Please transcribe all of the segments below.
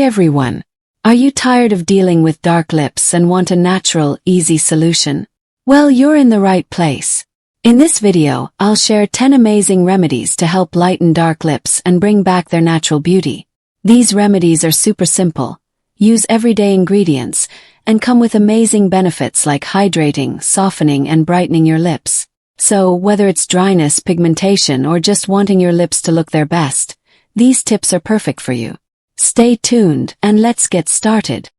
everyone! Are you tired of dealing with dark lips and want a natural, easy solution? Well, you're in the right place. In this video, I'll share 10 amazing remedies to help lighten dark lips and bring back their natural beauty. These remedies are super simple, use everyday ingredients, and come with amazing benefits like hydrating, softening, and brightening your lips. So, whether it's dryness, pigmentation, or just wanting your lips to look their best, these tips are perfect for you. Stay tuned, and let's get started.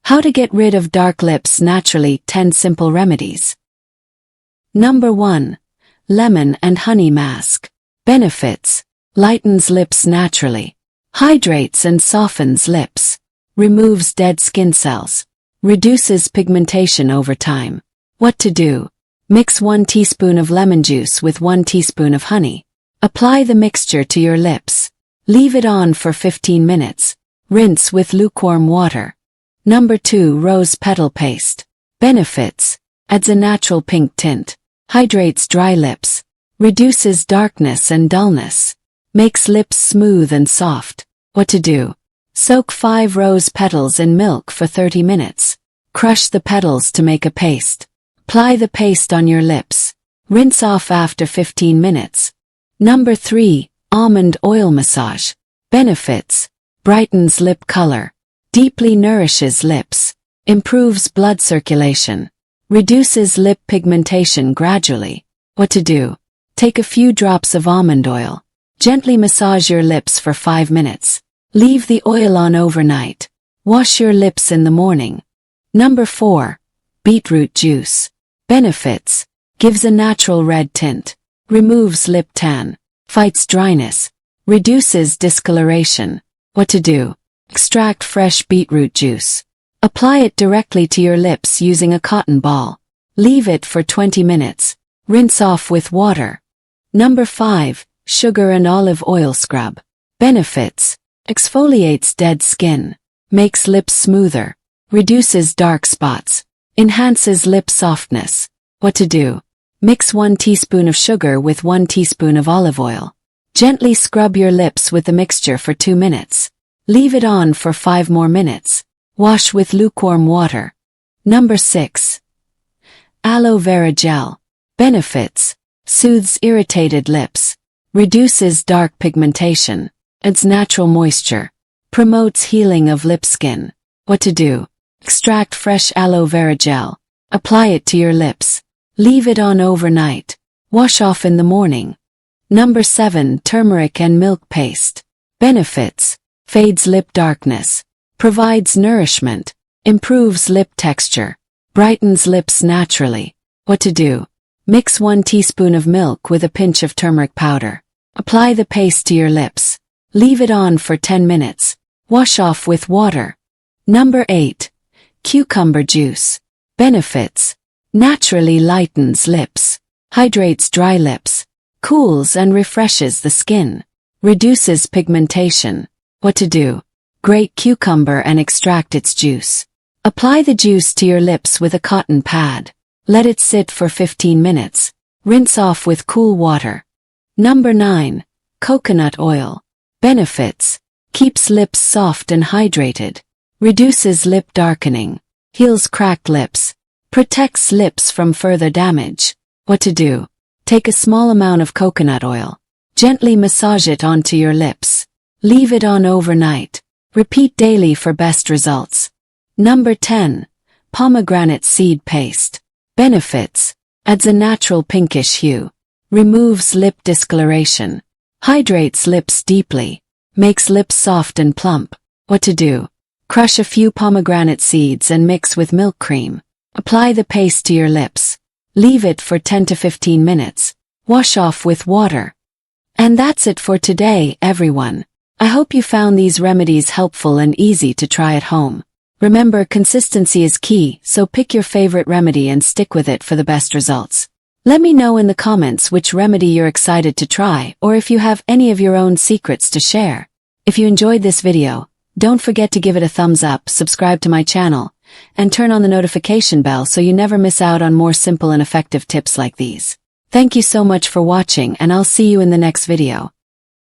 How to get rid of dark lips naturally, 10 simple remedies. Number 1. Lemon and honey mask. Benefits: lightens lips naturally, hydrates and softens lips, removes dead skin cells, reduces pigmentation over time. What to do? Mix 1 teaspoon of lemon juice with 1 teaspoon of honey. Apply the mixture to your lips. Leave it on for 15 minutes. Rinse with lukewarm water. Number 2. Rose petal paste. Benefits: adds a natural pink tint, hydrates dry lips, reduces darkness and dullness, makes lips smooth and soft. What to do? Soak 5 rose petals in milk for 30 minutes. Crush the petals to make a paste. Apply the paste on your lips. Rinse off after 15 minutes. Number 3. Almond oil massage. Benefits: brightens lip color, deeply nourishes lips, improves blood circulation, reduces lip pigmentation gradually. What to do? Take a few drops of almond oil. Gently massage your lips for 5 minutes. Leave the oil on overnight. Wash your lips in the morning. Number 4. Beetroot juice. Benefits: gives a natural red tint, removes lip tan, fights dryness, reduces discoloration. What to do? Extract fresh beetroot juice. Apply it directly to your lips using a cotton ball. Leave it for 20 minutes. Rinse off with water. Number 5. Sugar and olive oil scrub. Benefits: exfoliates dead skin, makes lips smoother, reduces dark spots, enhances lip softness. What to do? Mix 1 teaspoon of sugar with 1 teaspoon of olive oil. Gently scrub your lips with the mixture for 2 minutes. Leave it on for 5 more minutes. Wash with lukewarm water. Number 6. Aloe vera gel. Benefits: soothes irritated lips, reduces dark pigmentation, adds natural moisture, promotes healing of lip skin. What to do? Extract fresh aloe vera gel. Apply it to your lips. Leave it on overnight. Wash off in the morning. Number 7. Turmeric and milk paste. Benefits: fades lip darkness, provides nourishment, improves lip texture, brightens lips naturally. What to do? Mix 1 teaspoon of milk with a pinch of turmeric powder. Apply the paste to your lips. Leave it on for 10 minutes. Wash off with water. Number 8. Cucumber juice. Benefits: naturally lightens lips, hydrates dry lips, cools and refreshes the skin, reduces pigmentation. What to do? Grate cucumber and extract its juice. Apply the juice to your lips with a cotton pad. Let it sit for 15 minutes. Rinse off with cool water. Number 9. Coconut oil. Benefits: keeps lips soft and hydrated, reduces lip darkening, heals cracked lips, protects lips from further damage. What to do? Take a small amount of coconut oil. Gently massage it onto your lips. Leave it on overnight. Repeat daily for best results. Number 10. Pomegranate seed paste. Benefits: adds a natural pinkish hue, removes lip discoloration, hydrates lips deeply, makes lips soft and plump. What to do? Crush a few pomegranate seeds and mix with milk cream. Apply the paste to your lips. Leave it for 10 to 15 minutes. Wash off with water. And that's it for today, everyone. I hope you found these remedies helpful and easy to try at home. Remember, consistency is key, so pick your favorite remedy and stick with it for the best results. Let me know in the comments which remedy you're excited to try, or if you have any of your own secrets to share. If you enjoyed this video, don't forget to give it a thumbs up, subscribe to my channel, and turn on the notification bell so you never miss out on more simple and effective tips like these. Thank you so much for watching, and I'll see you in the next video.